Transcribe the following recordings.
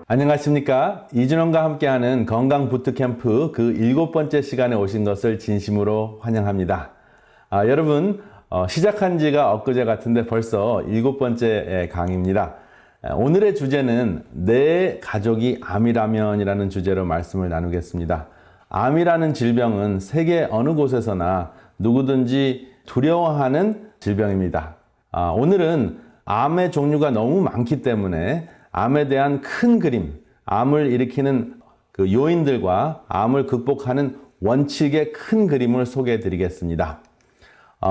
안녕하십니까. 이준원과 함께하는 건강 부트캠프 그 7번째 시간에 오신 것을 진심으로 환영합니다. 여러분 시작한 지가 엊그제 같은데 벌써 7번째 강의입니다. 오늘의 주제는 내 가족이 암이라면이라는 주제로 말씀을 나누겠습니다. 암이라는 질병은 세계 어느 곳에서나 누구든지 두려워하는 질병입니다. 오늘은 암의 종류가 너무 많기 때문에 암에 대한 큰 그림, 암을 일으키는 그 요인들과 암을 극복하는 원칙의 큰 그림을 소개해 드리겠습니다.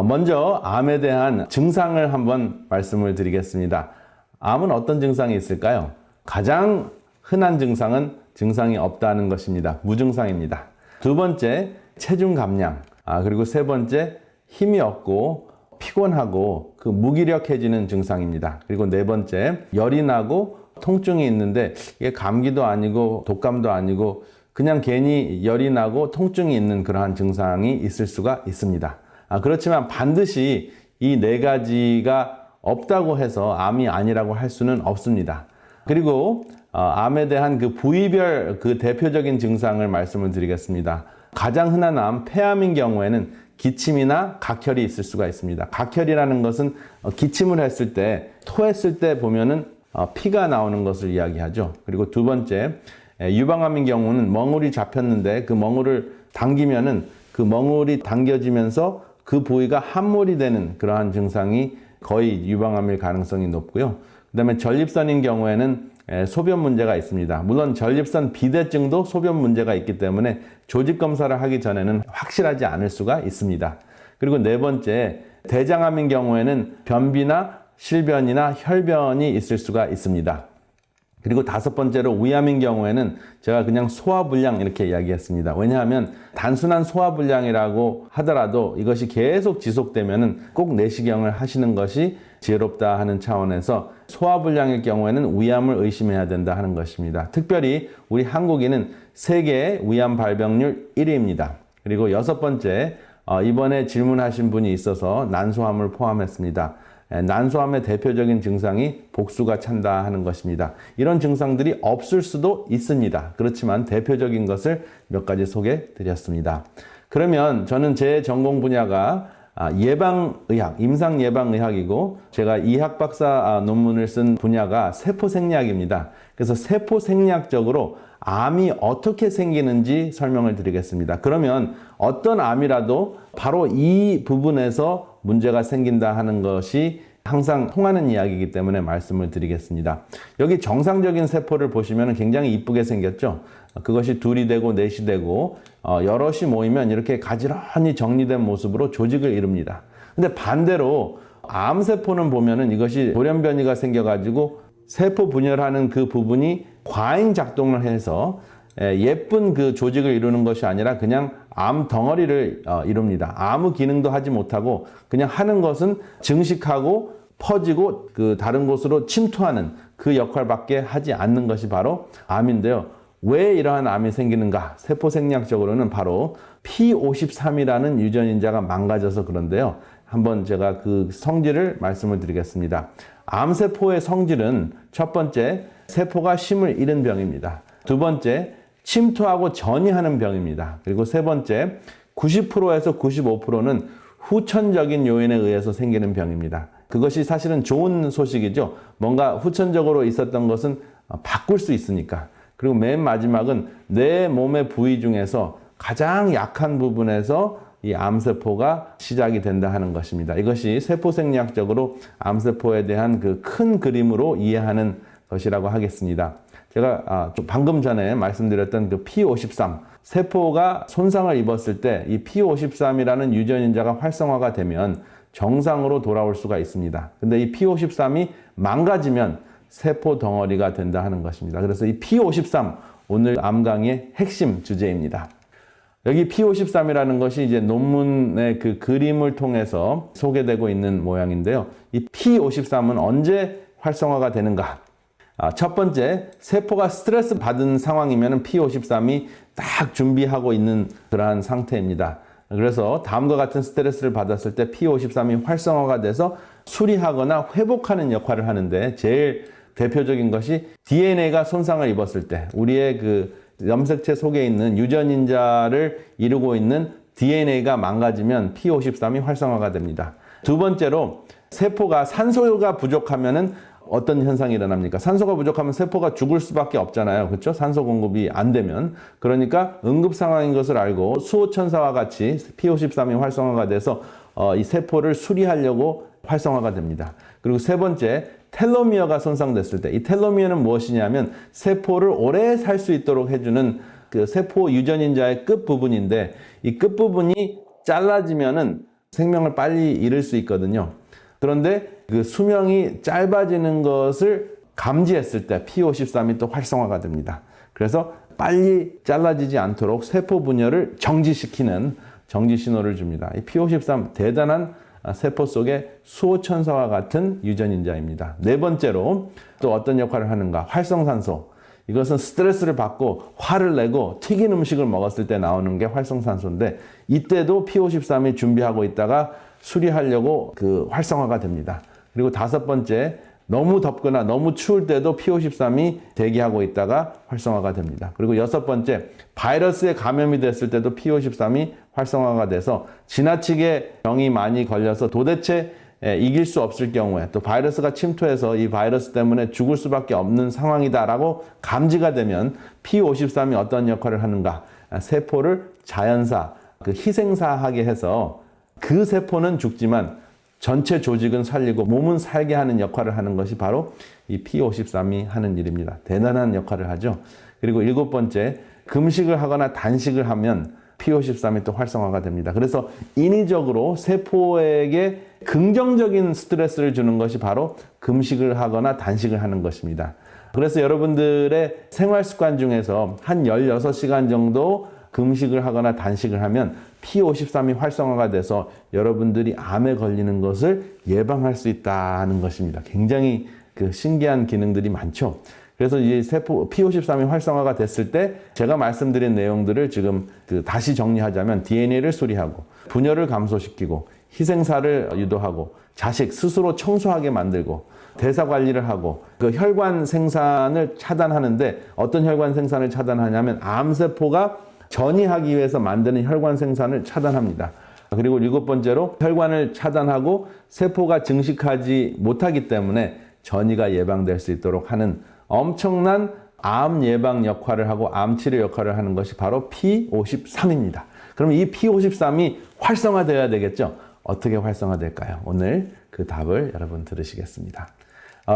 먼저 암에 대한 증상을 한번 말씀을 드리겠습니다. 암은 어떤 증상이 있을까요? 가장 흔한 증상은 증상이 없다는 것입니다. 무증상입니다. 두 번째, 체중 감량. 그리고 세 번째, 힘이 없고 피곤하고 무기력해지는 증상입니다. 그리고 네 번째, 열이 나고 통증이 있는데 이게 감기도 아니고 독감도 아니고 그냥 괜히 열이 나고 통증이 있는 그러한 증상이 있을 수가 있습니다. 그렇지만 반드시 이 네 가지가 없다고 해서 암이 아니라고 할 수는 없습니다. 그리고 암에 대한 부위별 대표적인 증상을 말씀을 드리겠습니다. 가장 흔한 암, 폐암인 경우에는 기침이나 각혈이 있을 수가 있습니다. 각혈이라는 것은 기침을 했을 때, 토했을 때 보면은 피가 나오는 것을 이야기하죠. 그리고 두 번째, 유방암인 경우는 멍울이 잡혔는데 그 멍울을 당기면은 그 멍울이 당겨지면서 그 부위가 함몰이 되는 그러한 증상이 거의 유방암일 가능성이 높고요. 그 다음에 전립선인 경우에는 소변 문제가 있습니다. 물론 전립선 비대증도 소변 문제가 있기 때문에 조직 검사를 하기 전에는 확실하지 않을 수가 있습니다. 그리고 네 번째, 대장암인 경우에는 변비나 실변이나 혈변이 있을 수가 있습니다. 그리고 다섯 번째로 위암인 경우에는 제가 그냥 소화불량 이렇게 이야기했습니다. 왜냐하면 단순한 소화불량이라고 하더라도 이것이 계속 지속되면은 꼭 내시경을 하시는 것이 지혜롭다 하는 차원에서 소화불량일 경우에는 위암을 의심해야 된다 하는 것입니다. 특별히 우리 한국인은 세계 위암 발병률 1위입니다. 그리고 여섯 번째, 이번에 질문하신 분이 있어서 난소암을 포함했습니다. 난소암의 대표적인 증상이 복수가 찬다 하는 것입니다. 이런 증상들이 없을 수도 있습니다. 그렇지만 대표적인 것을 몇 가지 소개해 드렸습니다. 그러면 저는 제 전공 분야가 예방의학, 임상예방의학이고 제가 이학 박사 논문을 쓴 분야가 세포생리학입니다. 그래서 세포생리학적으로 암이 어떻게 생기는지 설명을 드리겠습니다. 그러면 어떤 암이라도 바로 이 부분에서 문제가 생긴다 하는 것이 항상 통하는 이야기이기 때문에 말씀을 드리겠습니다. 여기 정상적인 세포를 보시면 굉장히 이쁘게 생겼죠. 그것이 둘이 되고 넷이 되고 여럿이 모이면 이렇게 가지런히 정리된 모습으로 조직을 이룹니다. 근데 반대로 암세포는 보면은 이것이 돌연변이가 생겨가지고 세포 분열하는 그 부분이 과잉 작동을 해서 예쁜 조직을 이루는 것이 아니라 그냥 암 덩어리를 이룹니다. 아무 기능도 하지 못하고 그냥 하는 것은 증식하고 퍼지고 다른 곳으로 침투하는 그 역할밖에 하지 않는 것이 바로 암인데요. 왜 이러한 암이 생기는가? 세포생리학적으로는 바로 P53이라는 유전인자가 망가져서 그런데요. 한번 제가 그 성질을 말씀을 드리겠습니다. 암세포의 성질은 첫 번째, 세포가 쉼을 잃은 병입니다. 두 번째, 침투하고 전이하는 병입니다. 그리고 세 번째, 90%에서 95%는 후천적인 요인에 의해서 생기는 병입니다. 그것이 사실은 좋은 소식이죠. 뭔가 후천적으로 있었던 것은 바꿀 수 있으니까. 그리고 맨 마지막은 내 몸의 부위 중에서 가장 약한 부분에서 이 암세포가 시작이 된다 하는 것입니다. 이것이 세포생리학적으로 암세포에 대한 큰 그림으로 이해하는 것이라고 하겠습니다. 제가 방금 전에 말씀드렸던 P53, 세포가 손상을 입었을 때 이 P53이라는 유전인자가 활성화가 되면 정상으로 돌아올 수가 있습니다. 근데 이 P53이 망가지면 세포 덩어리가 된다 하는 것입니다. 그래서 이 P53, 오늘 암 강의의 핵심 주제입니다. 여기 P53이라는 것이 이제 논문의 그림을 통해서 소개되고 있는 모양인데요. 이 P53은 언제 활성화가 되는가? 첫 번째, 세포가 스트레스 받은 상황이면 P53이 딱 준비하고 있는 그러한 상태입니다. 그래서 다음과 같은 스트레스를 받았을 때 P53이 활성화가 돼서 수리하거나 회복하는 역할을 하는데 제일 대표적인 것이 DNA가 손상을 입었을 때 우리의 그 염색체 속에 있는 유전인자를 이루고 있는 DNA가 망가지면 P53이 활성화가 됩니다. 두 번째로 세포가 산소가 부족하면은 어떤 현상이 일어납니까? 산소가 부족하면 세포가 죽을 수밖에 없잖아요. 그렇죠? 산소 공급이 안 되면. 그러니까 응급 상황인 것을 알고 수호천사와 같이 P53이 활성화가 돼서 이 세포를 수리하려고 활성화가 됩니다. 그리고 세 번째, 텔로미어가 손상됐을 때, 이 텔로미어는 무엇이냐면 세포를 오래 살 수 있도록 해주는 그 세포 유전인자의 끝부분인데, 이 끝부분이 잘라지면은 생명을 빨리 잃을 수 있거든요. 그런데 그 수명이 짧아지는 것을 감지했을 때 P53이 또 활성화가 됩니다. 그래서 빨리 잘라지지 않도록 세포 분열을 정지시키는 정지 신호를 줍니다. 이 P53 대단한 세포 속의 수호천사와 같은 유전인자입니다. 네 번째로 또 어떤 역할을 하는가? 활성산소. 이것은 스트레스를 받고 화를 내고 튀긴 음식을 먹었을 때 나오는 게 활성산소인데, 이때도 P53이 준비하고 있다가 수리하려고 그 활성화가 됩니다. 그리고 다섯 번째, 너무 덥거나 너무 추울 때도 P53이 대기하고 있다가 활성화가 됩니다. 그리고 여섯 번째, 바이러스에 감염이 됐을 때도 P53이 활성화가 돼서 지나치게 병이 많이 걸려서 도대체 이길 수 없을 경우에, 또 바이러스가 침투해서 이 바이러스 때문에 죽을 수밖에 없는 상황이다라고 감지가 되면 P53이 어떤 역할을 하는가? 세포를 자연사, 그 희생사하게 해서 그 세포는 죽지만 전체 조직은 살리고 몸은 살게 하는 역할을 하는 것이 바로 이 P53이 하는 일입니다. 대단한 역할을 하죠. 그리고 일곱 번째, 금식을 하거나 단식을 하면 P53이 또 활성화가 됩니다. 그래서 인위적으로 세포에게 긍정적인 스트레스를 주는 것이 바로 금식을 하거나 단식을 하는 것입니다. 그래서 여러분들의 생활 습관 중에서 한 16시간 정도 금식을 하거나 단식을 하면 P53이 활성화가 돼서 여러분들이 암에 걸리는 것을 예방할 수 있다는 것입니다. 굉장히 그 신기한 기능들이 많죠. 그래서 이 세포 P53이 활성화가 됐을 때 제가 말씀드린 내용들을 지금 다시 정리하자면, DNA를 수리하고 분열을 감소시키고 희생사를 유도하고 자식 스스로 청소하게 만들고 대사 관리를 하고 그 혈관 생산을 차단하는데, 어떤 혈관 생산을 차단하냐면 암세포가 전이하기 위해서 만드는 혈관 생산을 차단합니다. 그리고 일곱 번째로 혈관을 차단하고 세포가 증식하지 못하기 때문에 전이가 예방될 수 있도록 하는 엄청난 암 예방 역할을 하고 암 치료 역할을 하는 것이 바로 P53입니다. 그럼 이 P53이 활성화되어야 되겠죠? 어떻게 활성화될까요? 오늘 그 답을 여러분 들으시겠습니다.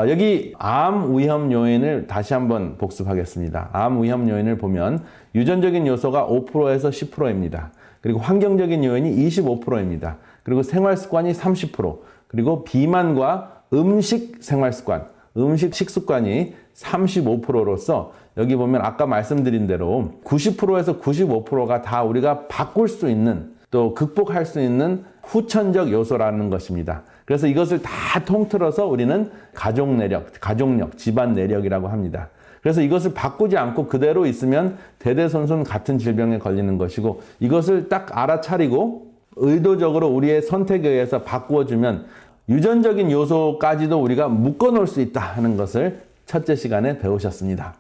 여기 암 위험 요인을 다시 한번 복습하겠습니다. 암 위험 요인을 보면 유전적인 요소가 5%에서 10%입니다. 그리고 환경적인 요인이 25%입니다. 그리고 생활 습관이 30%, 그리고 비만과 음식 생활 습관, 음식 식습관이 35%로서 여기 보면 아까 말씀드린 대로 90%에서 95%가 다 우리가 바꿀 수 있는, 또 극복할 수 있는 후천적 요소라는 것입니다. 그래서 이것을 다 통틀어서 우리는 가족 내력, 가족력, 집안 내력이라고 합니다. 그래서 이것을 바꾸지 않고 그대로 있으면 대대손손 같은 질병에 걸리는 것이고, 이것을 딱 알아차리고 의도적으로 우리의 선택에 의해서 바꾸어주면 유전적인 요소까지도 우리가 묶어놓을 수 있다 하는 것을 첫째 시간에 배우셨습니다.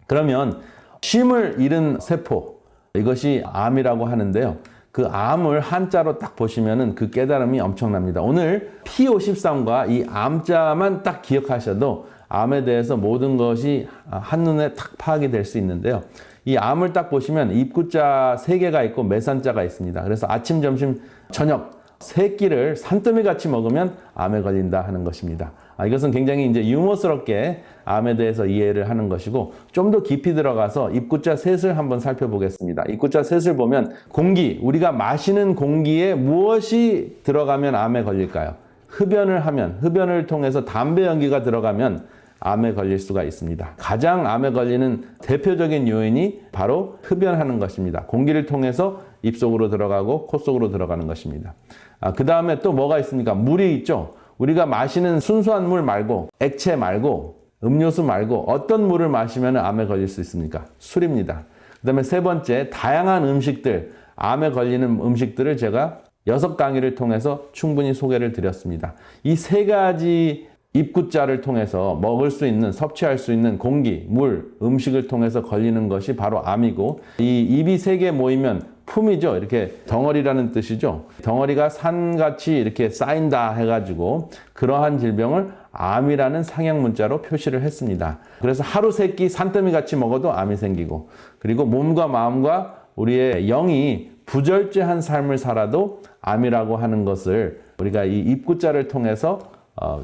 그러면 쉼을 잃은 세포, 이것이 암이라고 하는데요. 그 암을 한자로 딱 보시면은 그 깨달음이 엄청납니다. 오늘 P53과 이 암자만 딱 기억하셔도 암에 대해서 모든 것이 한눈에 딱 파악이 될 수 있는데요. 이 암을 딱 보시면 입구자 3개가 있고 매산자가 있습니다. 그래서 아침, 점심, 저녁 3끼를 산더미 같이 먹으면 암에 걸린다 하는 것입니다. 이것은 굉장히 이제 유머스럽게 암에 대해서 이해를 하는 것이고, 좀 더 깊이 들어가서 입구자 셋을 한번 살펴보겠습니다. 입구자 셋을 보면 공기, 우리가 마시는 공기에 무엇이 들어가면 암에 걸릴까요? 흡연을 하면, 흡연을 통해서 담배 연기가 들어가면 암에 걸릴 수가 있습니다. 가장 암에 걸리는 대표적인 요인이 바로 흡연하는 것입니다. 공기를 통해서 입속으로 들어가고 코 속으로 들어가는 것입니다. 그 다음에 또 뭐가 있습니까? 물이 있죠. 우리가 마시는 순수한 물 말고, 액체 말고, 음료수 말고 어떤 물을 마시면 암에 걸릴 수 있습니까? 술입니다. 그 다음에 세 번째, 다양한 음식들, 암에 걸리는 음식들을 제가 6강의를 통해서 충분히 소개를 드렸습니다. 이 3가지 입구자를 통해서 먹을 수 있는, 섭취할 수 있는 공기, 물, 음식을 통해서 걸리는 것이 바로 암이고, 이 입이 세 개 모이면 품이죠. 이렇게 덩어리라는 뜻이죠. 덩어리가 산같이 이렇게 쌓인다 해가지고 그러한 질병을 암이라는 상형 문자로 표시를 했습니다. 그래서 하루 세 끼 산더미 같이 먹어도 암이 생기고, 그리고 몸과 마음과 우리의 영이 부절제한 삶을 살아도 암이라고 하는 것을 우리가 이 입구자를 통해서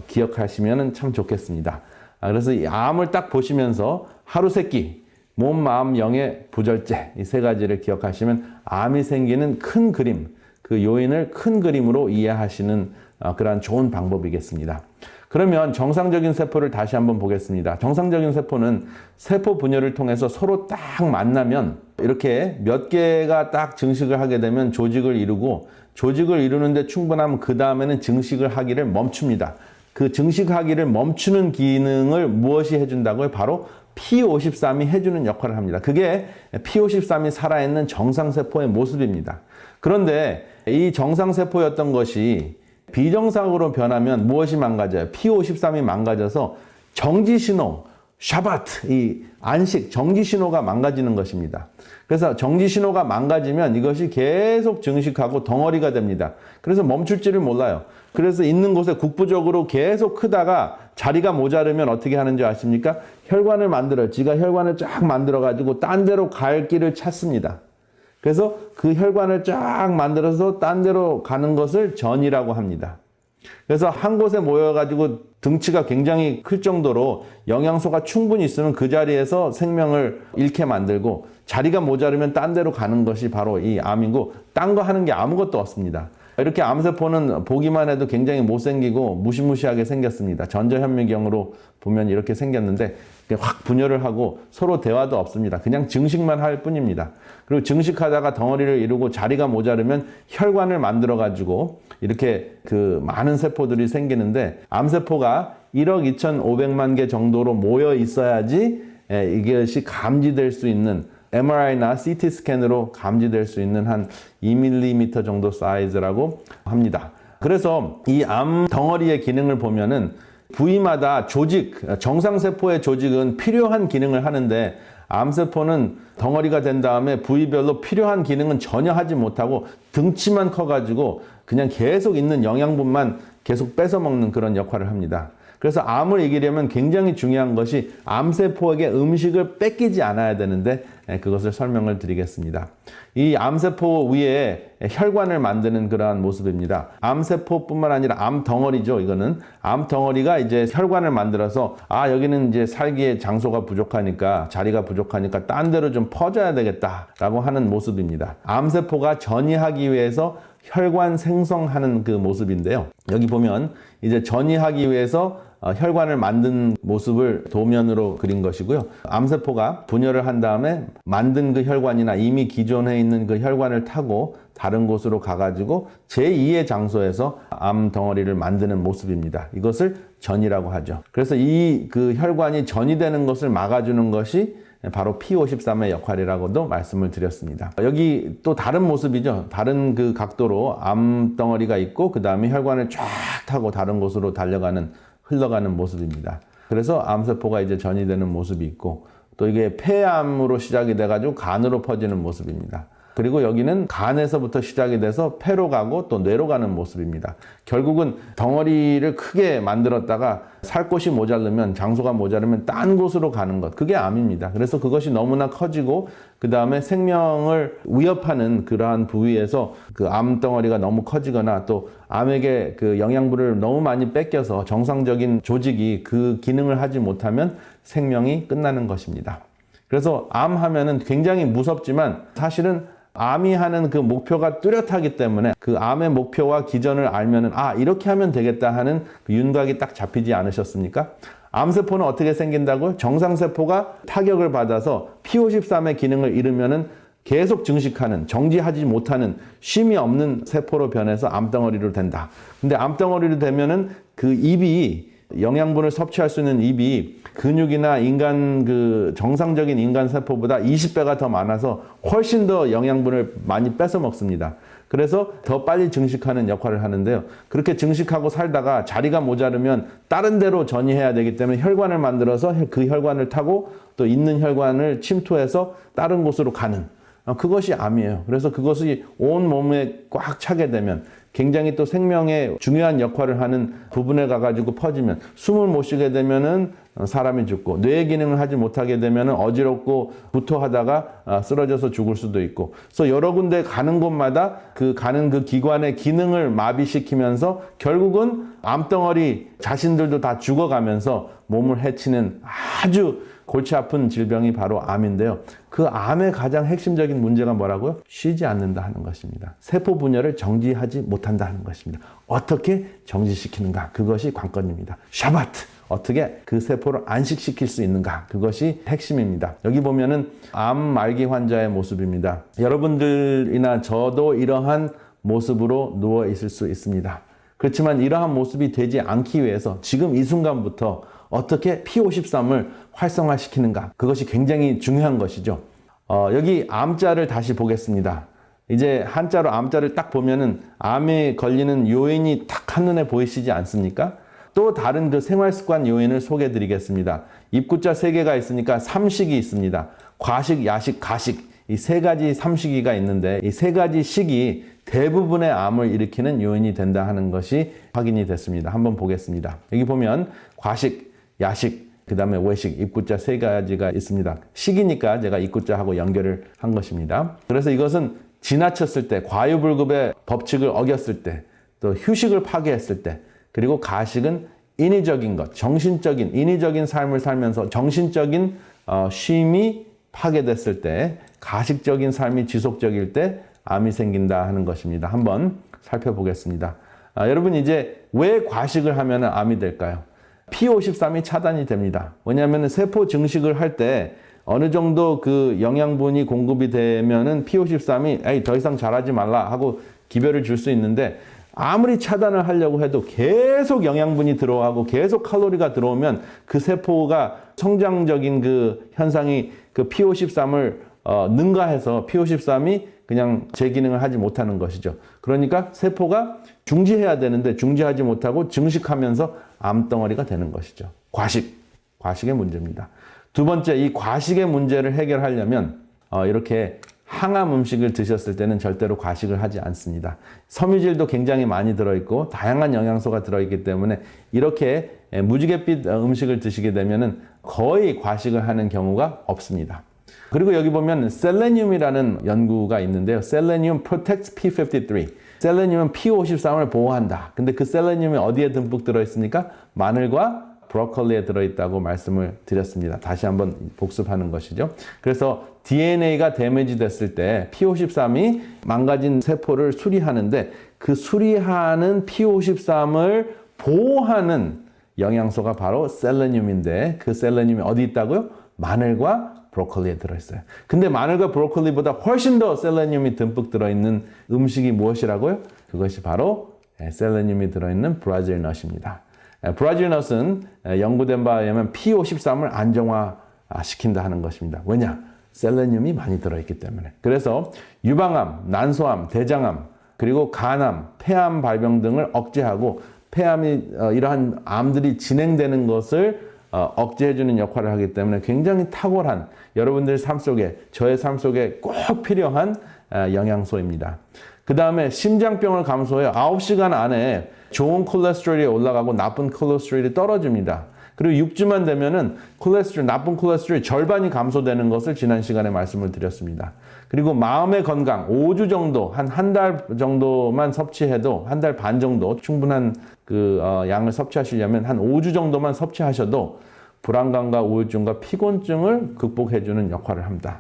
기억하시면 참 좋겠습니다. 그래서 이 암을 딱 보시면서 하루 세 끼, 몸, 마음, 영의 부절제, 이 세 가지를 기억하시면 암이 생기는 큰 그림, 그 요인을 큰 그림으로 이해하시는 그러한 좋은 방법이겠습니다. 그러면 정상적인 세포를 다시 한번 보겠습니다. 정상적인 세포는 세포 분열을 통해서 서로 딱 만나면 이렇게 몇 개가 딱 증식을 하게 되면 조직을 이루고, 조직을 이루는데 충분하면 그 다음에는 증식을 하기를 멈춥니다. 그 증식하기를 멈추는 기능을 무엇이 해준다고요? 바로 P53이 해주는 역할을 합니다. 그게 P53이 살아있는 정상세포의 모습입니다. 그런데 이 정상세포였던 것이 비정상으로 변하면 무엇이 망가져요? P53이 망가져서 정지신호, 샤바트, 이 안식, 정지신호가 망가지는 것입니다. 그래서 정지신호가 망가지면 이것이 계속 증식하고 덩어리가 됩니다. 그래서 멈출 줄을 몰라요. 그래서 있는 곳에 국부적으로 계속 크다가 자리가 모자르면 어떻게 하는지 아십니까? 혈관을 만들어요. 지가 혈관을 쫙 만들어가지고 딴 데로 갈 길을 찾습니다. 그래서 그 혈관을 쫙 만들어서 딴 데로 가는 것을 전이라고 합니다. 그래서 한 곳에 모여가지고 등치가 굉장히 클 정도로 영양소가 충분히 있으면 그 자리에서 생명을 잃게 만들고, 자리가 모자르면 딴 데로 가는 것이 바로 이 암이고, 딴 거 하는 게 아무것도 없습니다. 이렇게 암세포는 보기만 해도 굉장히 못생기고 무시무시하게 생겼습니다. 전자현미경으로 보면 이렇게 생겼는데 확 분열을 하고 서로 대화도 없습니다. 그냥 증식만 할 뿐입니다. 그리고 증식하다가 덩어리를 이루고 자리가 모자르면 혈관을 만들어 가지고 이렇게 그 많은 세포들이 생기는데, 암세포가 1억 2,500만 개 정도로 모여 있어야지 이것이 감지될 수 있는, MRI나 CT 스캔으로 감지될 수 있는 한 2mm 정도 사이즈라고 합니다. 그래서 이 암 덩어리의 기능을 보면은 부위마다 조직, 정상세포의 조직은 필요한 기능을 하는데, 암세포는 덩어리가 된 다음에 부위별로 필요한 기능은 전혀 하지 못하고 등치만 커가지고 그냥 계속 있는 영양분만 계속 뺏어 먹는 그런 역할을 합니다. 그래서 암을 이기려면 굉장히 중요한 것이 암세포에게 음식을 뺏기지 않아야 되는데, 그것을 설명을 드리겠습니다. 이 암세포 위에 혈관을 만드는 그러한 모습입니다. 암세포뿐만 아니라 암덩어리죠. 이거는 암덩어리가 이제 혈관을 만들어서, 여기는 이제 살기에 장소가 부족하니까, 자리가 부족하니까 딴 데로 좀 퍼져야 되겠다라고 하는 모습입니다. 암세포가 전이하기 위해서 혈관 생성하는 그 모습인데요. 여기 보면 이제 전이하기 위해서 혈관을 만든 모습을 도면으로 그린 것이고요. 암세포가 분열을 한 다음에 만든 그 혈관이나 이미 기존에 있는 그 혈관을 타고 다른 곳으로 가가지고 제2의 장소에서 암 덩어리를 만드는 모습입니다. 이것을 전이라고 하죠. 그래서 이 그 혈관이 전이 되는 것을 막아주는 것이 바로 P53의 역할이라고도 말씀을 드렸습니다. 여기 또 다른 모습이죠. 다른 그 각도로 암덩어리가 있고, 그 다음에 혈관을 쫙 타고 다른 곳으로 흘러가는 모습입니다. 그래서 암세포가 이제 전이 되는 모습이 있고, 또 이게 폐암으로 시작이 돼가지고 간으로 퍼지는 모습입니다. 그리고 여기는 간에서부터 시작이 돼서 폐로 가고 또 뇌로 가는 모습입니다. 결국은 덩어리를 크게 만들었다가 살 곳이 모자르면, 장소가 모자르면 딴 곳으로 가는 것, 그게 암입니다. 그래서 그것이 너무나 커지고 그 다음에 생명을 위협하는 그러한 부위에서 그 암덩어리가 너무 커지거나 또 암에게 그 영양분을 너무 많이 뺏겨서 정상적인 조직이 그 기능을 하지 못하면 생명이 끝나는 것입니다. 그래서 암 하면은 굉장히 무섭지만 사실은 암이 하는 그 목표가 뚜렷하기 때문에 그 암의 목표와 기전을 알면은 이렇게 하면 되겠다 하는 그 윤곽이 딱 잡히지 않으셨습니까? 암세포는 어떻게 생긴다고요? 정상세포가 타격을 받아서 P53의 기능을 잃으면은 계속 증식하는, 정지하지 못하는, 쉼이 없는 세포로 변해서 암덩어리로 된다. 근데 암덩어리로 되면은 그 입이 영양분을 섭취할 수 있는 입이 근육이나 인간 정상적인 인간 세포보다 20배가 더 많아서 훨씬 더 영양분을 많이 뺏어 먹습니다. 그래서 더 빨리 증식하는 역할을 하는데요. 그렇게 증식하고 살다가 자리가 모자르면 다른 데로 전이해야 되기 때문에 혈관을 만들어서 그 혈관을 타고 또 있는 혈관을 침투해서 다른 곳으로 가는, 그것이 암이에요. 그래서 그것이 온 몸에 꽉 차게 되면 굉장히 또 생명에 중요한 역할을 하는 부분에 가가지고 퍼지면 숨을 못 쉬게 되면은 사람이 죽고, 뇌 기능을 하지 못하게 되면은 어지럽고 구토하다가 쓰러져서 죽을 수도 있고, 그래서 여러 군데 가는 곳마다 가는 그 기관의 기능을 마비시키면서 결국은 암덩어리 자신들도 다 죽어가면서 몸을 해치는 아주 골치 아픈 질병이 바로 암인데요. 그 암의 가장 핵심적인 문제가 뭐라고요? 쉬지 않는다 하는 것입니다. 세포 분열을 정지하지 못한다 하는 것입니다. 어떻게 정지시키는가? 그것이 관건입니다. 샤바트! 어떻게 그 세포를 안식시킬 수 있는가? 그것이 핵심입니다. 여기 보면은 암 말기 환자의 모습입니다. 여러분들이나 저도 이러한 모습으로 누워 있을 수 있습니다. 그렇지만 이러한 모습이 되지 않기 위해서 지금 이 순간부터 어떻게 P53을 활성화시키는가? 그것이 굉장히 중요한 것이죠. 여기 암자를 다시 보겠습니다. 이제 한자로 암자를 딱 보면은 암에 걸리는 요인이 딱 한눈에 보이시지 않습니까? 또 다른 그 생활습관 요인을 소개해 드리겠습니다. 입구자 3개가 있으니까 삼식이 있습니다. 과식, 야식, 가식. 이 3가지 삼식이가 있는데 이 3가지 식이 대부분의 암을 일으키는 요인이 된다 하는 것이 확인이 됐습니다. 한번 보겠습니다. 여기 보면 과식, 야식, 그 다음에 외식, 입구자 3가지가 있습니다. 식이니까 제가 입구자하고 연결을 한 것입니다. 그래서 이것은 지나쳤을 때, 과유불급의 법칙을 어겼을 때, 또 휴식을 파괴했을 때, 그리고 가식은 인위적인 것, 정신적인, 인위적인 삶을 살면서 정신적인 쉼이 파괴됐을 때, 가식적인 삶이 지속적일 때 암이 생긴다 하는 것입니다. 한번 살펴보겠습니다. 여러분 이제 왜 과식을 하면 암이 될까요? P53이 차단이 됩니다. 왜냐하면 세포 증식을 할 때 어느 정도 그 영양분이 공급이 되면은 P53이 에이 더 이상 자라지 말라 하고 기별을 줄 수 있는데, 아무리 차단을 하려고 해도 계속 영양분이 들어가고 계속 칼로리가 들어오면 그 세포가 성장적인 그 현상이 그 P53을 능가해서 P53이 그냥 제 기능을 하지 못하는 것이죠. 그러니까 세포가 중지해야 되는데 중지하지 못하고 증식하면서 암덩어리가 되는 것이죠. 과식의 문제입니다. 두 번째, 이 과식의 문제를 해결하려면 이렇게 항암 음식을 드셨을 때는 절대로 과식을 하지 않습니다. 섬유질도 굉장히 많이 들어있고 다양한 영양소가 들어있기 때문에 이렇게 무지갯빛 음식을 드시게 되면 거의 과식을 하는 경우가 없습니다. 그리고 여기 보면 셀레늄이라는 연구가 있는데요. 셀레늄 protects P53. 셀레늄은 P53을 보호한다. 근데 그 셀레늄이 어디에 듬뿍 들어있습니까? 마늘과 브로콜리에 들어있다고 말씀을 드렸습니다. 다시 한번 복습하는 것이죠. 그래서 DNA가 데미지 됐을 때 P53이 망가진 세포를 수리하는데 그 수리하는 P53을 보호하는 영양소가 바로 셀레늄인데 그 셀레늄이 어디 있다고요? 마늘과 브로콜리에 들어있어요. 근데 마늘과 브로콜리보다 훨씬 더 셀레늄이 듬뿍 들어있는 음식이 무엇이라고요? 그것이 바로 셀레늄이 들어있는 브라질넛입니다. 브라질넛은 연구된 바에 의하면 P53을 안정화시킨다 하는 것입니다. 왜냐? 셀레늄이 많이 들어있기 때문에. 그래서 유방암, 난소암, 대장암, 그리고 간암, 폐암 발병 등을 억제하고 폐암이 이러한 암들이 진행되는 것을 억제해주는 역할을 하기 때문에 굉장히 탁월한 여러분들 삶 속에, 저의 삶 속에 꼭 필요한 영양소입니다. 그 다음에 심장병을 감소해요. 9시간 안에 좋은 콜레스테롤이 올라가고 나쁜 콜레스테롤이 떨어집니다. 그리고 6주만 되면은 나쁜 콜레스테롤이 절반이 감소되는 것을 지난 시간에 말씀을 드렸습니다. 그리고 마음의 건강, 5주 정도, 한 달 정도만 섭취해도, 한 달 반 정도 충분한 양을 섭취하시려면 한 5주 정도만 섭취하셔도 불안감과 우울증과 피곤증을 극복해주는 역할을 합니다.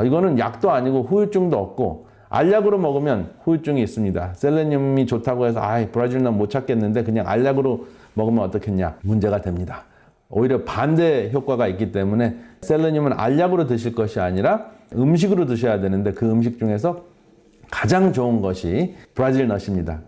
이거는 약도 아니고 후유증도 없고, 알약으로 먹으면 후유증이 있습니다. 셀레늄이 좋다고 해서 브라질넛 못 찾겠는데 그냥 알약으로 먹으면 어떻겠냐? 문제가 됩니다. 오히려 반대 효과가 있기 때문에 셀레늄은 알약으로 드실 것이 아니라 음식으로 드셔야 되는데 그 음식 중에서 가장 좋은 것이 브라질넛입니다.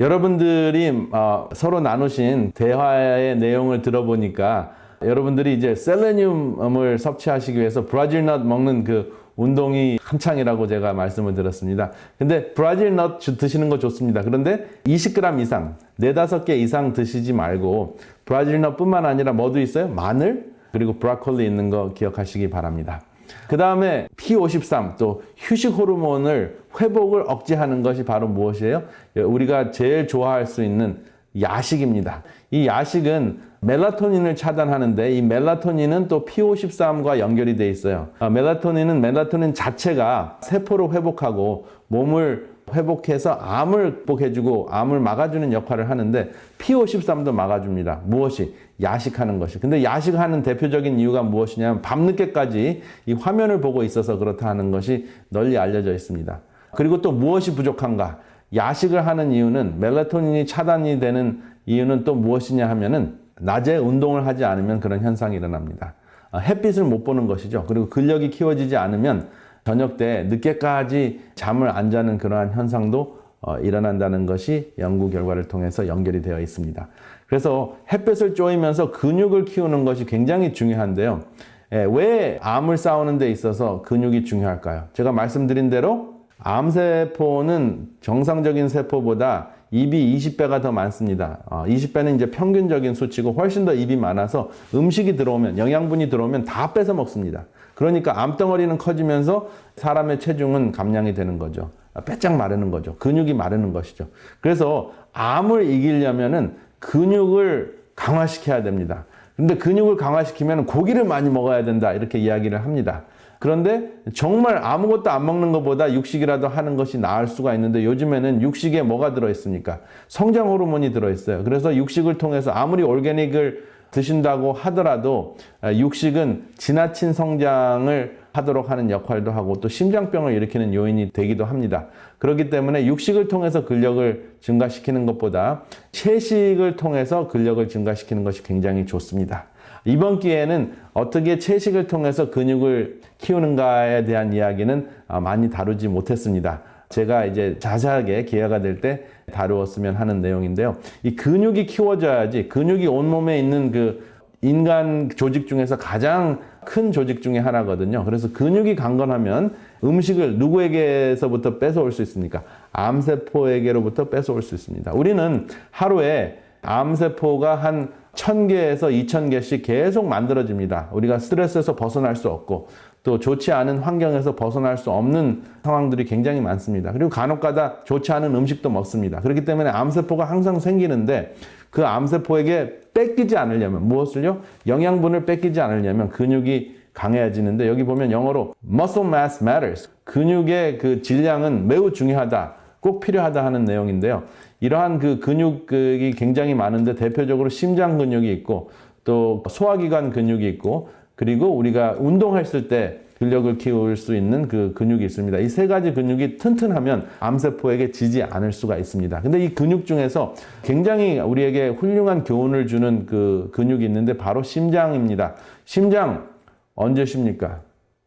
여러분들이 서로 나누신 대화의 내용을 들어보니까 여러분들이 이제 셀레늄을 섭취하시기 위해서 브라질 넛 먹는 그 운동이 한창이라고 제가 말씀을 드렸습니다. 근데 브라질 넛 드시는 거 좋습니다. 그런데 20g 이상, 4-5개 이상 드시지 말고 브라질 넛 뿐만 아니라 뭐도 있어요? 마늘, 그리고 브로콜리 있는 거 기억하시기 바랍니다. 그 다음에 P53, 또 휴식 호르몬을 회복을 억제하는 것이 바로 무엇이에요? 우리가 제일 좋아할 수 있는 야식입니다. 이 야식은 멜라토닌을 차단하는데 이 멜라토닌은 또 P53과 연결이 돼 있어요. 멜라토닌 자체가 세포를 회복하고 몸을 회복해서 암을 극복해주고 암을 막아주는 역할을 하는데 P53도 막아줍니다. 무엇이? 야식하는 것이. 근데 야식하는 대표적인 이유가 무엇이냐면 밤늦게까지 이 화면을 보고 있어서 그렇다 하는 것이 널리 알려져 있습니다. 그리고 또 무엇이 부족한가? 야식을 하는 이유는 멜라토닌이 차단이 되는 이유는 또 무엇이냐 하면은 낮에 운동을 하지 않으면 그런 현상이 일어납니다. 햇빛을 못 보는 것이죠. 그리고 근력이 키워지지 않으면 저녁 때 늦게까지 잠을 안 자는 그러한 현상도 일어난다는 것이 연구 결과를 통해서 연결이 되어 있습니다. 그래서 햇볕을 쬐면서 근육을 키우는 것이 굉장히 중요한데요. 왜 암을 싸우는 데 있어서 근육이 중요할까요? 제가 말씀드린 대로 암세포는 정상적인 세포보다 입이 20배가 더 많습니다. 20배는 이제 평균적인 수치고 훨씬 더 입이 많아서 음식이 들어오면, 영양분이 들어오면 다 뺏어 먹습니다. 그러니까 암덩어리는 커지면서 사람의 체중은 감량이 되는 거죠. 빼짝 마르는 거죠. 근육이 마르는 것이죠. 그래서 암을 이기려면은 근육을 강화시켜야 됩니다. 근데 근육을 강화시키면 고기를 많이 먹어야 된다. 이렇게 이야기를 합니다. 그런데 정말 아무것도 안 먹는 것보다 육식이라도 하는 것이 나을 수가 있는데 요즘에는 육식에 뭐가 들어있습니까? 성장 호르몬이 들어있어요. 그래서 육식을 통해서 아무리 올게닉을 드신다고 하더라도 육식은 지나친 성장을 하도록 하는 역할도 하고 또 심장병을 일으키는 요인이 되기도 합니다. 그렇기 때문에 육식을 통해서 근력을 증가시키는 것보다 채식을 통해서 근력을 증가시키는 것이 굉장히 좋습니다. 이번 기회에는 어떻게 채식을 통해서 근육을 키우는가에 대한 이야기는 많이 다루지 못했습니다. 제가 이제 자세하게 기회가 될 때 다루었으면 하는 내용인데요. 이 근육이 키워져야지, 근육이 온몸에 있는 그 인간 조직 중에서 가장 큰 조직 중에 하나거든요. 그래서 근육이 강건하면 음식을 누구에게서부터 뺏어올 수 있습니까? 암세포에게로부터 뺏어올 수 있습니다. 우리는 하루에 암세포가 한 1000개에서 2000개씩 계속 만들어집니다. 우리가 스트레스에서 벗어날 수 없고 또 좋지 않은 환경에서 벗어날 수 없는 상황들이 굉장히 많습니다. 그리고 간혹가다 좋지 않은 음식도 먹습니다. 그렇기 때문에 암세포가 항상 생기는데 그 암세포에게 뺏기지 않으려면 무엇을요? 영양분을 뺏기지 않으려면 근육이 강해지는데 여기 보면 영어로 muscle mass matters. 근육의 그 질량은 매우 중요하다. 꼭 필요하다 하는 내용인데요. 이러한 그 근육이 굉장히 많은데 대표적으로 심장 근육이 있고 또 소화기관 근육이 있고 그리고 우리가 운동했을 때 근력을 키울 수 있는 그 근육이 있습니다. 이 세 가지 근육이 튼튼하면 암세포에게 지지 않을 수가 있습니다. 근데 이 근육 중에서 굉장히 우리에게 훌륭한 교훈을 주는 그 근육이 있는데 바로 심장입니다. 심장 언제 쉽니까?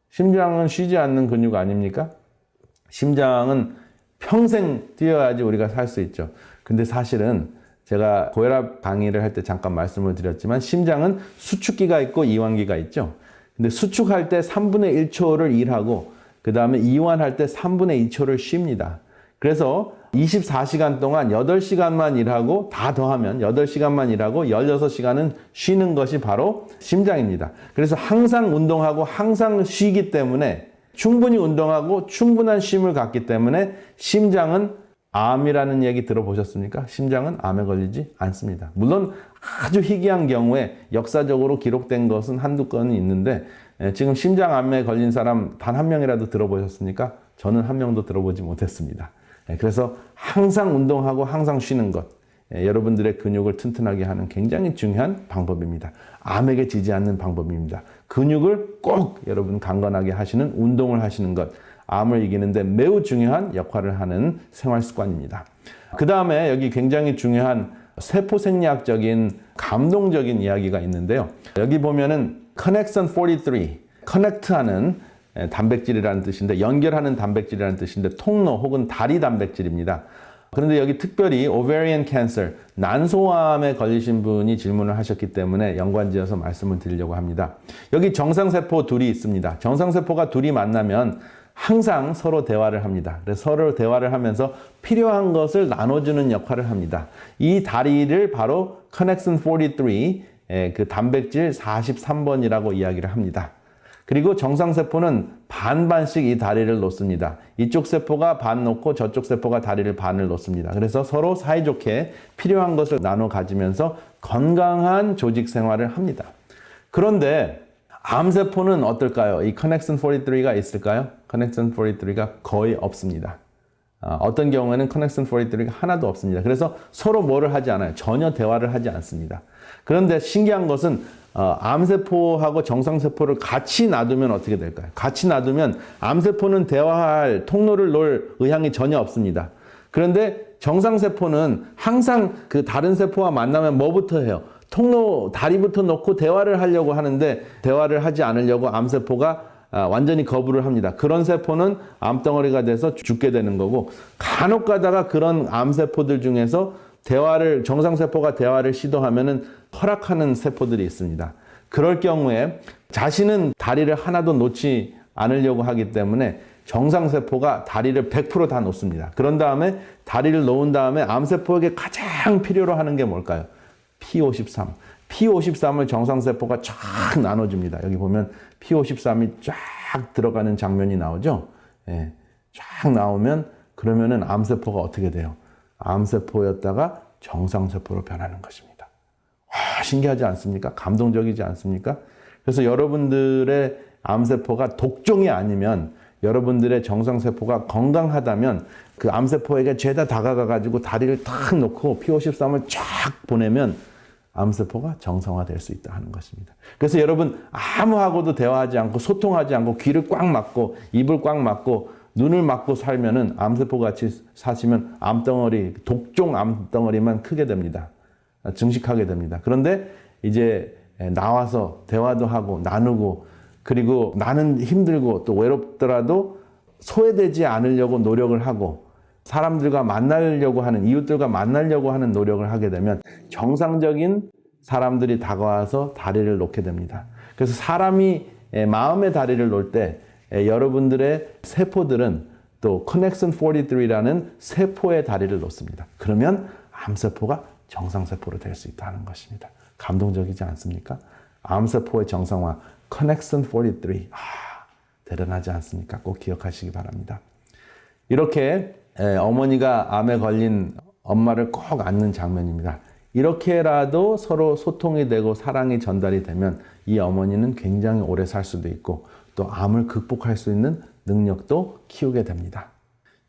심장은 쉬지 않는 근육 아닙니까? 심장은 평생 뛰어야지 우리가 살 수 있죠. 근데 사실은 제가 고혈압 강의를 할 때 잠깐 말씀을 드렸지만 심장은 수축기가 있고 이완기가 있죠. 근데 수축할 때 3분의 1초를 일하고 그 다음에 이완할 때 3분의 2초를 쉽니다. 그래서 24시간 동안 8시간만 일하고 다 더하면 8시간만 일하고 16시간은 쉬는 것이 바로 심장입니다. 그래서 항상 운동하고 항상 쉬기 때문에 충분히 운동하고 충분한 쉼을 갖기 때문에 심장은 암이라는 얘기 들어보셨습니까? 심장은 암에 걸리지 않습니다. 물론 아주 희귀한 경우에 역사적으로 기록된 것은 한두 건이 있는데 지금 심장암에 걸린 사람 단 한 명이라도 들어보셨습니까? 저는 한 명도 들어보지 못했습니다. 그래서 항상 운동하고 항상 쉬는 것, 여러분들의 근육을 튼튼하게 하는 굉장히 중요한 방법입니다. 암에게 지지 않는 방법입니다. 근육을 꼭 여러분 강건하게 하시는 운동을 하시는 것, 암을 이기는데 매우 중요한 역할을 하는 생활 습관입니다. 그 다음에 여기 굉장히 중요한 세포 생리학적인 감동적인 이야기가 있는데요. 여기 보면은 Connexin 43, 커넥트하는 단백질이라는 뜻인데 연결하는 단백질이라는 뜻인데 통로 혹은 다리 단백질입니다. 그런데 여기 특별히 ovarian cancer, 난소암에 걸리신 분이 질문을 하셨기 때문에 연관지어서 말씀을 드리려고 합니다. 여기 정상세포 둘이 있습니다. 정상세포가 둘이 만나면 항상 서로 대화를 합니다. 그래서 서로 대화를 하면서 필요한 것을 나눠주는 역할을 합니다. 이 다리를 바로 connexin 43, 그 단백질 43번이라고 이야기를 합니다. 그리고 정상세포는 반반씩 이 다리를 놓습니다. 이쪽 세포가 반 놓고 저쪽 세포가 다리를 반을 놓습니다. 그래서 서로 사이좋게 필요한 것을 나눠 가지면서 건강한 조직 생활을 합니다. 그런데 암세포는 어떨까요? 이 connexin 43가 있을까요? connexin 43가 거의 없습니다. 어떤 경우에는 connexin 43가 하나도 없습니다. 그래서 서로 뭐를 하지 않아요. 전혀 대화를 하지 않습니다. 그런데 신기한 것은 암세포하고 정상세포를 같이 놔두면 어떻게 될까요? 같이 놔두면 암세포는 대화할 통로를 놓을 의향이 전혀 없습니다. 그런데 정상세포는 항상 그 다른 세포와 만나면 뭐부터 해요? 통로 다리부터 놓고 대화를 하려고 하는데 대화를 하지 않으려고 암세포가 완전히 거부를 합니다. 그런 세포는 암덩어리가 돼서 죽게 되는 거고, 간혹 가다가 그런 암세포들 중에서 정상세포가 대화를 시도하면은 허락하는 세포들이 있습니다. 그럴 경우에 자신은 다리를 하나도 놓지 않으려고 하기 때문에 정상세포가 다리를 100% 다 놓습니다. 그런 다음에 다리를 놓은 다음에 암세포에게 가장 필요로 하는 게 뭘까요? P53. P53을 정상세포가 쫙 나눠줍니다. 여기 보면 P53이 쫙 들어가는 장면이 나오죠? 예, 쫙 나오면 그러면은 암세포가 어떻게 돼요? 암세포였다가 정상세포로 변하는 것입니다. 와, 신기하지 않습니까? 감동적이지 않습니까? 그래서 여러분들의 암세포가 독종이 아니면, 여러분들의 정상세포가 건강하다면 그 암세포에게 죄다 다가가가지고 다리를 탁 놓고 P53을 쫙 보내면 암세포가 정상화될 수 있다 하는 것입니다. 그래서 여러분 아무하고도 대화하지 않고 소통하지 않고 귀를 꽉 막고 입을 꽉 막고 눈을 막고 살면은 암세포 같이 사시면 암덩어리, 독종 암덩어리만 크게 됩니다. 증식하게 됩니다. 그런데 이제 나와서 대화도 하고 나누고, 그리고 나는 힘들고 또 외롭더라도 소외되지 않으려고 노력을 하고 사람들과 만나려고 하는, 이웃들과 만나려고 하는 노력을 하게 되면 정상적인 사람들이 다가와서 다리를 놓게 됩니다. 그래서 사람이 마음의 다리를 놓을 때 여러분들의 세포들은 또 connexin 43라는 세포의 다리를 놓습니다. 그러면 암세포가 정상세포로 될 수 있다는 것입니다. 감동적이지 않습니까? 암세포의 정상화, connexin 43. 대단하지 않습니까? 꼭 기억하시기 바랍니다. 이렇게 어머니가 암에 걸린 엄마를 꼭 안는 장면입니다. 이렇게라도 서로 소통이 되고 사랑이 전달이 되면 이 어머니는 굉장히 오래 살 수도 있고 또 암을 극복할 수 있는 능력도 키우게 됩니다.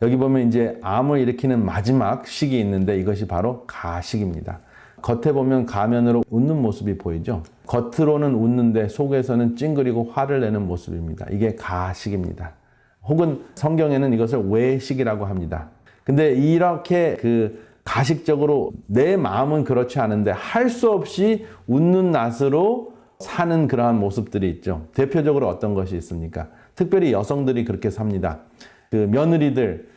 여기 보면 이제 암을 일으키는 마지막 식이 있는데 이것이 바로 가식입니다. 겉에 보면 가면으로 웃는 모습이 보이죠? 겉으로는 웃는데 속에서는 찡그리고 화를 내는 모습입니다. 이게 가식입니다. 혹은 성경에는 이것을 외식이라고 합니다. 근데 이렇게 가식적으로 내 마음은 그렇지 않은데 할 수 없이 웃는 낯으로 사는 그러한 모습들이 있죠. 대표적으로 어떤 것이 있습니까? 특별히 여성들이 그렇게 삽니다. 며느리들,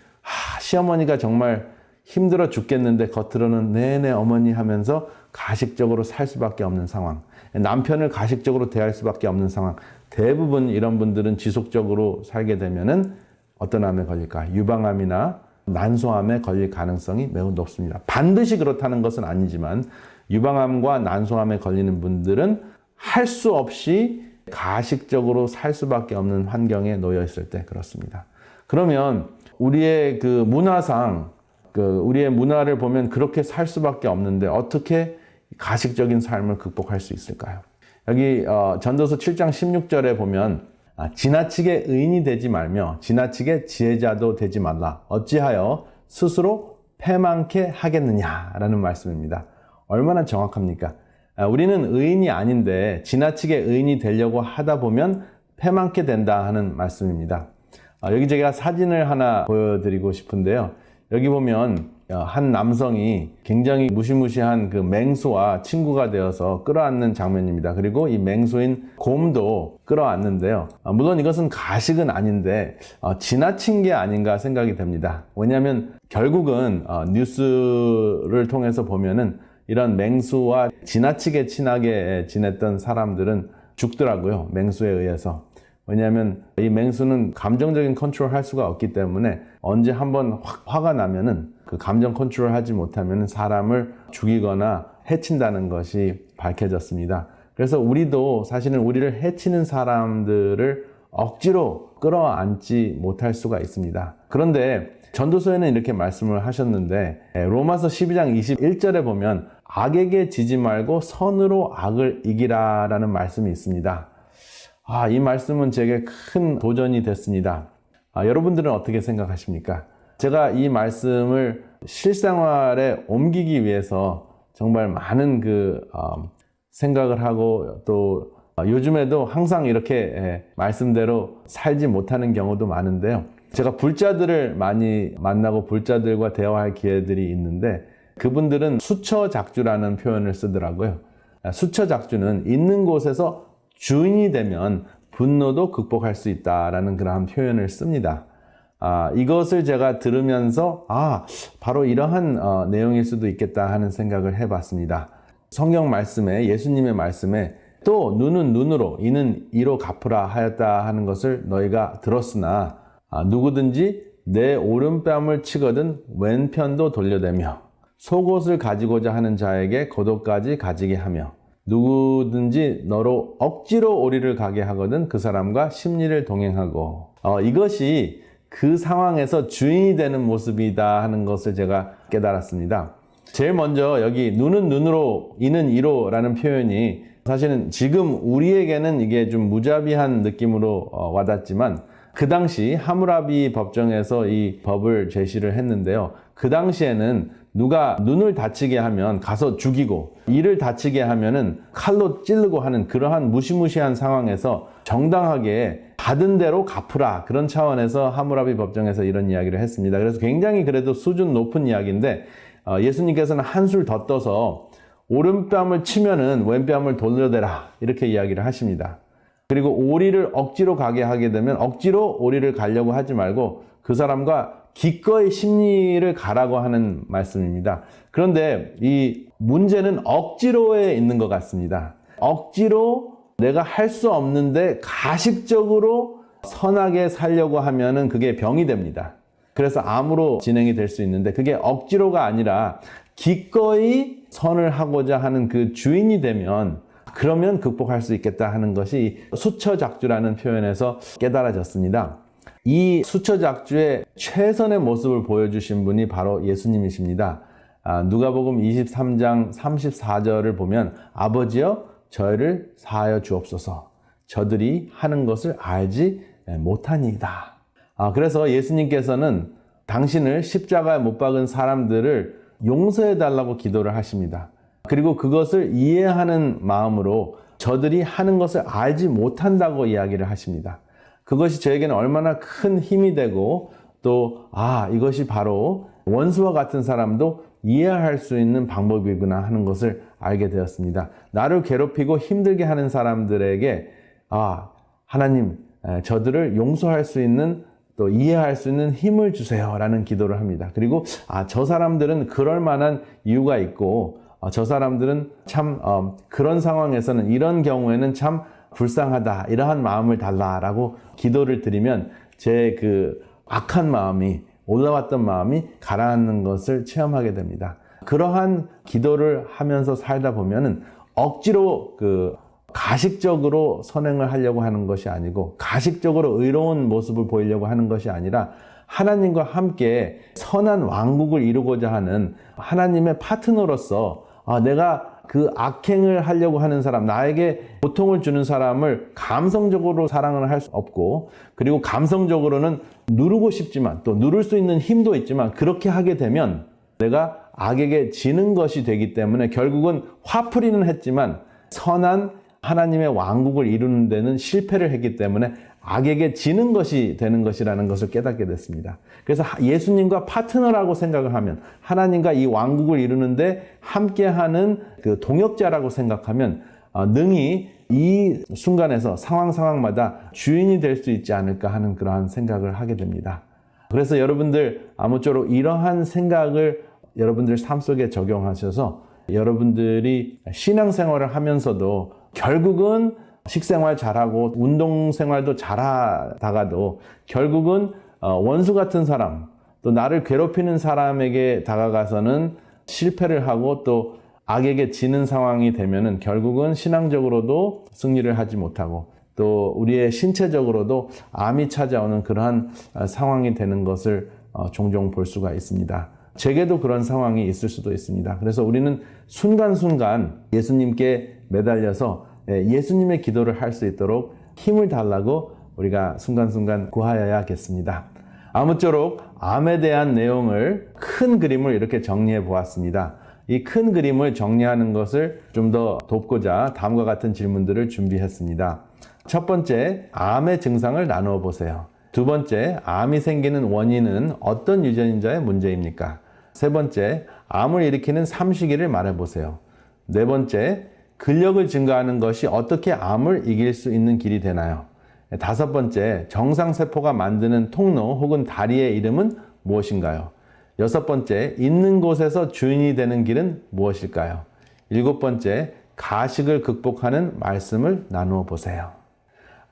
시어머니가 정말 힘들어 죽겠는데 겉으로는 네네 어머니 하면서 가식적으로 살 수밖에 없는 상황. 남편을 가식적으로 대할 수밖에 없는 상황. 대부분 이런 분들은 지속적으로 살게 되면은 어떤 암에 걸릴까? 유방암이나 난소암에 걸릴 가능성이 매우 높습니다. 반드시 그렇다는 것은 아니지만 유방암과 난소암에 걸리는 분들은 할 수 없이 가식적으로 살 수밖에 없는 환경에 놓여 있을 때 그렇습니다. 그러면 우리의 문화상 우리의 문화를 보면 그렇게 살 수밖에 없는데 어떻게 가식적인 삶을 극복할 수 있을까요? 여기 전도서 7장 16절에 보면 지나치게 의인이 되지 말며 지나치게 지혜자도 되지 말라. 어찌하여 스스로 패망케 하겠느냐라는 말씀입니다. 얼마나 정확합니까? 우리는 의인이 아닌데 지나치게 의인이 되려고 하다 보면 패망케 된다 하는 말씀입니다. 여기 제가 사진을 하나 보여드리고 싶은데요. 여기 보면 한 남성이 굉장히 무시무시한 그 맹수와 친구가 되어서 끌어안는 장면입니다. 그리고 이 맹수인 곰도 끌어안는데요. 물론 이것은 가식은 아닌데 지나친 게 아닌가 생각이 됩니다. 왜냐하면 결국은 뉴스를 통해서 보면은 이런 맹수와 지나치게 친하게 지냈던 사람들은 죽더라고요. 맹수에 의해서. 왜냐하면 이 맹수는 감정적인 컨트롤 할 수가 없기 때문에 언제 한번 화가 나면은 그 감정 컨트롤 하지 못하면 사람을 죽이거나 해친다는 것이 밝혀졌습니다. 그래서 우리도 사실은 우리를 해치는 사람들을 억지로 끌어안지 못할 수가 있습니다. 그런데 전도서에는 이렇게 말씀을 하셨는데 로마서 12장 21절에 보면 악에게 지지 말고 선으로 악을 이기라 라는 말씀이 있습니다. 이 말씀은 제게 큰 도전이 됐습니다. 여러분들은 어떻게 생각하십니까? 제가 이 말씀을 실생활에 옮기기 위해서 정말 많은 생각을 하고 또 요즘에도 항상 이렇게 말씀대로 살지 못하는 경우도 많은데요. 제가 불자들을 많이 만나고 불자들과 대화할 기회들이 있는데 그분들은 수처작주라는 표현을 쓰더라고요. 수처작주는 있는 곳에서 주인이 되면 분노도 극복할 수 있다라는 그러한 표현을 씁니다. 이것을 제가 들으면서 바로 이러한 내용일 수도 있겠다 하는 생각을 해봤습니다. 성경 말씀에 예수님의 말씀에 또 눈은 눈으로 이는 이로 갚으라 하였다 하는 것을 너희가 들었으나 누구든지 내 오른뺨을 치거든 왼편도 돌려대며 속옷을 가지고자 하는 자에게 겉옷까지 가지게 하며 누구든지 너로 억지로 오리를 가게 하거든 그 사람과 심리를 동행하고 이것이 그 상황에서 주인이 되는 모습이다 하는 것을 제가 깨달았습니다. 제일 먼저 여기 눈은 눈으로 이는 이로 라는 표현이 사실은 지금 우리에게는 이게 좀 무자비한 느낌으로 와닿지만 그 당시 하무라비 법정에서 이 법을 제시를 했는데요. 그 당시에는 누가 눈을 다치게 하면 가서 죽이고 이를 다치게 하면은 칼로 찌르고 하는 그러한 무시무시한 상황에서 정당하게 받은 대로 갚으라 그런 차원에서 하무라비 법정에서 이런 이야기를 했습니다. 그래서 굉장히 그래도 수준 높은 이야기인데 예수님께서는 한술 더 떠서 오른뺨을 치면은 왼뺨을 돌려대라 이렇게 이야기를 하십니다. 그리고 오리를 억지로 가게 하게 되면 억지로 오리를 가려고 하지 말고 그 사람과 기꺼이 심리를 가라고 하는 말씀입니다. 그런데 이 문제는 억지로에 있는 것 같습니다. 억지로 내가 할 수 없는데 가식적으로 선하게 살려고 하면은 그게 병이 됩니다. 그래서 암으로 진행이 될 수 있는데 그게 억지로가 아니라 기꺼이 선을 하고자 하는 그 주인이 되면 그러면 극복할 수 있겠다 하는 것이 수처작주라는 표현에서 깨달아졌습니다. 이 수처작주의 최선의 모습을 보여주신 분이 바로 예수님이십니다. 누가복음 23장 34절을 보면 아버지여 저희를 사하여 주옵소서 저들이 하는 것을 알지 못하니이다. 그래서 예수님께서는 당신을 십자가에 못 박은 사람들을 용서해 달라고 기도를 하십니다. 그리고 그것을 이해하는 마음으로 저들이 하는 것을 알지 못한다고 이야기를 하십니다. 그것이 저에게는 얼마나 큰 힘이 되고 또 이것이 바로 원수와 같은 사람도 이해할 수 있는 방법이구나 하는 것을 알게 되었습니다. 나를 괴롭히고 힘들게 하는 사람들에게 하나님 저들을 용서할 수 있는 또 이해할 수 있는 힘을 주세요 라는 기도를 합니다. 그리고 저 사람들은 그럴 만한 이유가 있고 저 사람들은 참 그런 상황에서는 이런 경우에는 참 불쌍하다 이러한 마음을 달라라고 기도를 드리면 제 그 악한 마음이 올라왔던 마음이 가라앉는 것을 체험하게 됩니다. 그러한 기도를 하면서 살다 보면은 억지로 가식적으로 선행을 하려고 하는 것이 아니고 가식적으로 의로운 모습을 보이려고 하는 것이 아니라 하나님과 함께 선한 왕국을 이루고자 하는 하나님의 파트너로서 내가 그 악행을 하려고 하는 사람, 나에게 고통을 주는 사람을 감성적으로 사랑을 할 수 없고 그리고 감성적으로는 누르고 싶지만 또 누를 수 있는 힘도 있지만 그렇게 하게 되면 내가 악에게 지는 것이 되기 때문에 결국은 화풀이는 했지만 선한 하나님의 왕국을 이루는 데는 실패를 했기 때문에 악에게 지는 것이 되는 것이라는 것을 깨닫게 됐습니다. 그래서 예수님과 파트너라고 생각을 하면, 하나님과 이 왕국을 이루는데 함께하는 그 동역자라고 생각하면 능히 이 순간에서 상황마다 주인이 될 수 있지 않을까 하는 그러한 생각을 하게 됩니다. 그래서 여러분들 아무쪼록 이러한 생각을 여러분들 삶 속에 적용하셔서 여러분들이 신앙생활을 하면서도 결국은 식생활 잘하고 운동생활도 잘하다가도 결국은 원수 같은 사람, 또 나를 괴롭히는 사람에게 다가가서는 실패를 하고 또 악에게 지는 상황이 되면은 결국은 신앙적으로도 승리를 하지 못하고 또 우리의 신체적으로도 암이 찾아오는 그러한 상황이 되는 것을 종종 볼 수가 있습니다. 제게도 그런 상황이 있을 수도 있습니다. 그래서 우리는 순간순간 예수님께 매달려서 예수님의 기도를 할 수 있도록 힘을 달라고 우리가 순간순간 구하여야겠습니다. 아무쪼록 암에 대한 내용을 큰 그림을 이렇게 정리해 보았습니다. 이 큰 그림을 정리하는 것을 좀 더 돕고자 다음과 같은 질문들을 준비했습니다. 첫 번째, 암의 증상을 나누어 보세요. 두 번째, 암이 생기는 원인은 어떤 유전자의 문제입니까? 세 번째, 암을 일으키는 삼시기를 말해 보세요. 네 번째, 근력을 증가하는 것이 어떻게 암을 이길 수 있는 길이 되나요? 다섯 번째, 정상세포가 만드는 통로 혹은 다리의 이름은 무엇인가요? 여섯 번째, 있는 곳에서 주인이 되는 길은 무엇일까요? 일곱 번째, 가식을 극복하는 말씀을 나누어 보세요.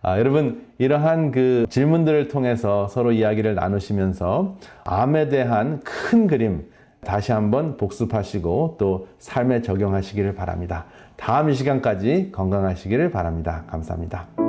여러분, 이러한 그 질문들을 통해서 서로 이야기를 나누시면서 암에 대한 큰 그림 다시 한번 복습하시고 또 삶에 적용하시기를 바랍니다. 다음 이 시간까지 건강하시기를 바랍니다. 감사합니다.